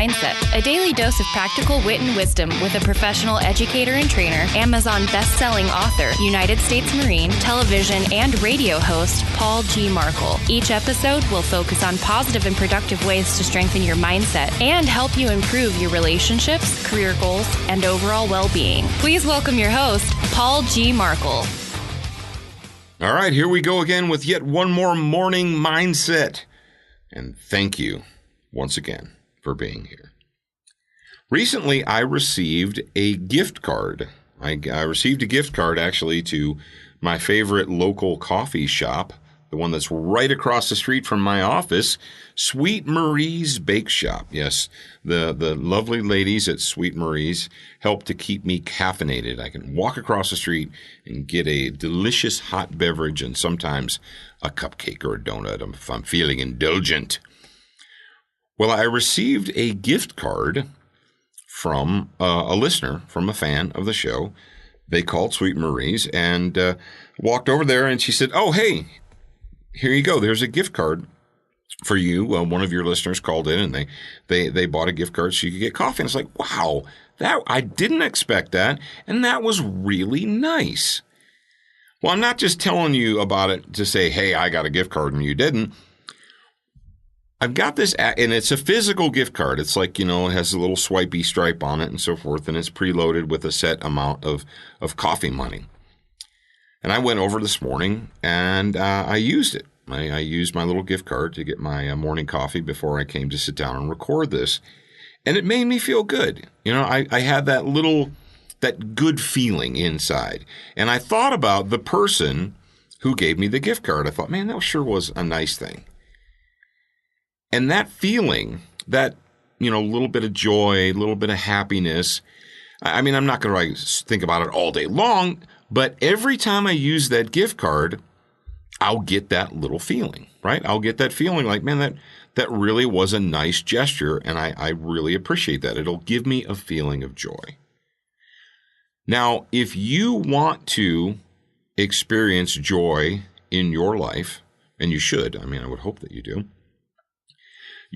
Mindset, a daily dose of practical wit and wisdom with a professional educator and trainer, Amazon best-selling author, United States Marine, television and radio host, Paul G. Markle. Each episode will focus on positive and productive ways to strengthen your mindset and help you improve your relationships, career goals, and overall well-being. Please welcome your host, Paul G. Markle. All right, here we go again with yet one more morning mindset. And thank you once again for being here. Recently, I received a gift card. I received a gift card actually to my favorite local coffee shop, the one that's right across the street from my office, Sweet Marie's Bakeshop. Yes, the lovely ladies at Sweet Marie's help to keep me caffeinated. I can walk across the street and get a delicious hot beverage and sometimes a cupcake or a donut if I'm feeling indulgent. Well, I received a gift card from a listener, from a fan of the show. They called Sweet Marie's and walked over there, and she said, "Oh, hey, here you go. There's a gift card for you." One of your listeners called in, and they bought a gift card so you could get coffee. And it's like, wow, I didn't expect that, and that was really nice. Well, I'm not just telling you about it to say, hey, I got a gift card and you didn't. I've got this, and it's a physical gift card. It's like, it has a little swipey stripe on it and so forth, and it's preloaded with a set amount of coffee money. And I went over this morning, and I used it. I used my little gift card to get my morning coffee before I came to sit down and record this, and it made me feel good. I had that good feeling inside, and I thought about the person who gave me the gift card. I thought, man, that sure was a nice thing. And that feeling, that, little bit of joy, a little bit of happiness, I mean, I'm not going to think about it all day long, but every time I use that gift card, I'll get that little feeling, right? I'll get that feeling like, man, that really was a nice gesture, and I really appreciate that. It'll give me a feeling of joy. Now, if you want to experience joy in your life, and you should, I would hope that you do,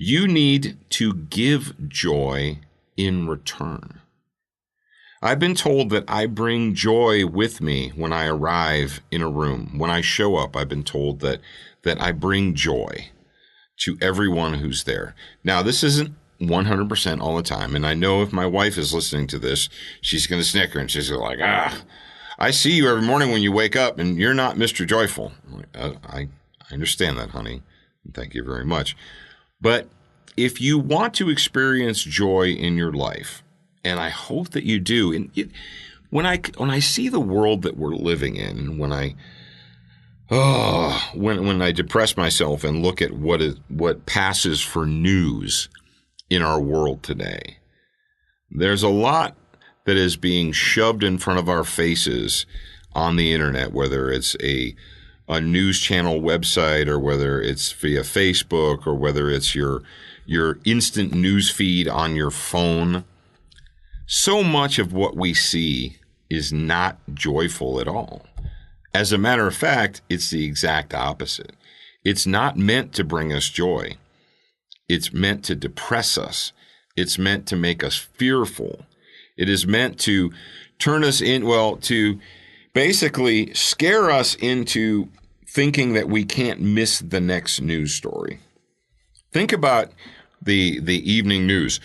you need to give joy in return. I've been told that I bring joy with me when I arrive in a room. When I show up, I've been told that I bring joy to everyone who's there. Now, this isn't 100% all the time, and I know if my wife is listening to this, she's going to snicker, and she's like, I see you every morning when you wake up, and you're not Mr. Joyful. I understand that, honey, and thank you very much. But if you want to experience joy in your life, and I hope that you do, and when I see the world that we're living in, when I depress myself and look at what passes for news in our world today, there's a lot that is being shoved in front of our faces on the internet, whether it's a news channel website or whether it's via Facebook or whether it's your instant news feed on your phone. So much of what we see is not joyful at all. As a matter of fact, it's the exact opposite. It's not meant to bring us joy. It's meant to depress us. It's meant to make us fearful. It is meant to turn us to basically scare us into thinking that we can't miss the next news story. Think about the evening news.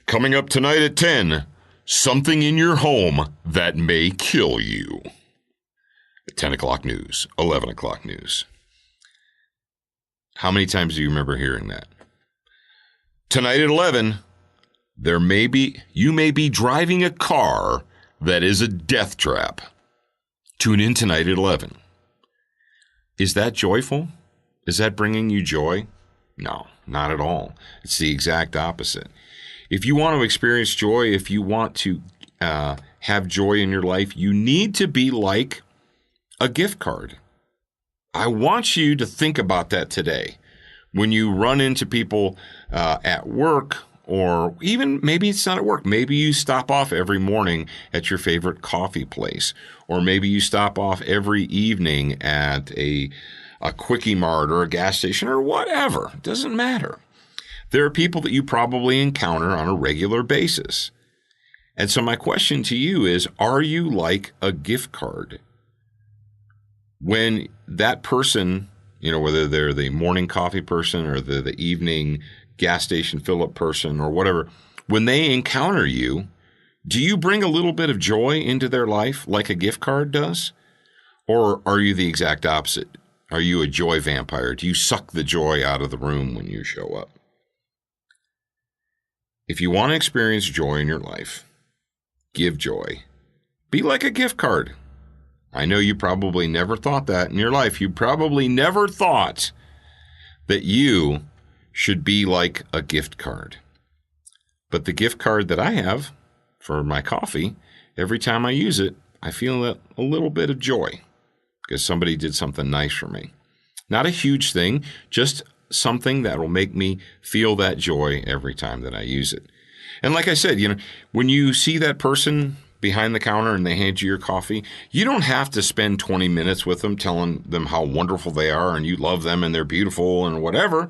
Coming up tonight at 10, something in your home that may kill you. 10 o'clock news, 11 o'clock news. How many times do you remember hearing that? Tonight at 11, you may be driving a car that is a death trap. Tune in tonight at 11. Is that joyful? Is that bringing you joy? No, not at all. It's the exact opposite. If you want to experience joy, if you want to have joy in your life, you need to be like a gift card. I want you to think about that today. When you run into people at work, or even maybe it's not at work. Maybe you stop off every morning at your favorite coffee place, or maybe you stop off every evening at a Quickie Mart or a gas station or whatever. It doesn't matter. There are people that you probably encounter on a regular basis. And so my question to you is, are you like a gift card? When that person, whether they're the morning coffee person or the evening gas station fill-up person or whatever, when they encounter you, do you bring a little bit of joy into their life like a gift card does? Or are you the exact opposite? Are you a joy vampire? Do you suck the joy out of the room when you show up? If you want to experience joy in your life, give joy. Be like a gift card. I know you probably never thought that in your life. You probably never thought that you should be like a gift card. But the gift card that I have for my coffee, every time I use it, I feel a little bit of joy because somebody did something nice for me. Not a huge thing, just something that will make me feel that joy every time that I use it. And like I said, when you see that person behind the counter and they hand you your coffee, you don't have to spend 20 minutes with them telling them how wonderful they are and you love them and they're beautiful and whatever.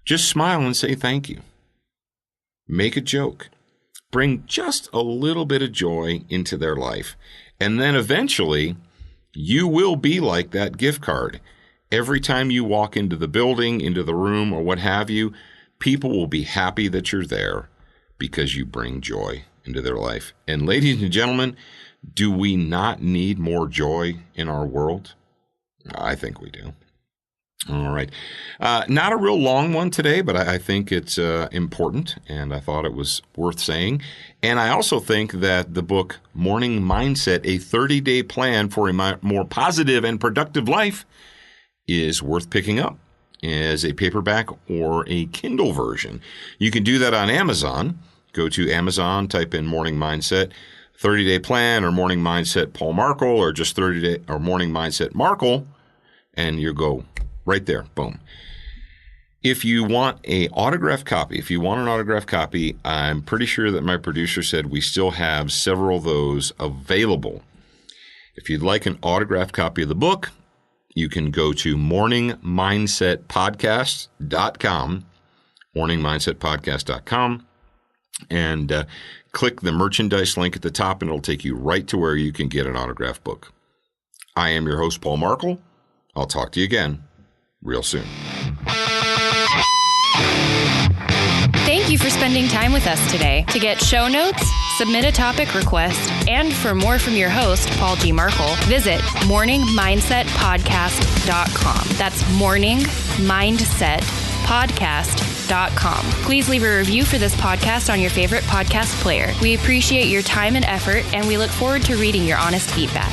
Just smile and say thank you. Make a joke. Bring just a little bit of joy into their life. And then eventually, you will be like that gift card. Every time you walk into the building, into the room, or what have you, people will be happy that you're there because you bring joy into their life. And ladies and gentlemen, do we not need more joy in our world? I think we do. All right. Not a real long one today, but I think it's important, and I thought it was worth saying. And I also think that the book Morning Mindset, a 30-day plan for a more positive and productive life, is worth picking up as a paperback or a Kindle version. You can do that on Amazon. Go to Amazon, type in Morning Mindset 30-day plan or Morning Mindset Paul Markel or just 30-day or Morning Mindset Markel, and you go right there. Boom. If you want an autographed copy, I'm pretty sure that my producer said we still have several of those available. If you'd like an autographed copy of the book, you can go to morningmindsetpodcast.com, morningmindsetpodcast.com, and click the merchandise link at the top, and it'll take you right to where you can get an autographed book. I am your host, Paul Markel. I'll talk to you again real soon. Thank you for spending time with us today. To get show notes, submit a topic request, and for more from your host, Paul G. Markel, visit morningmindsetpodcast.com. That's morningmindsetpodcast.com. Please leave a review for this podcast on your favorite podcast player. We appreciate your time and effort, and we look forward to reading your honest feedback.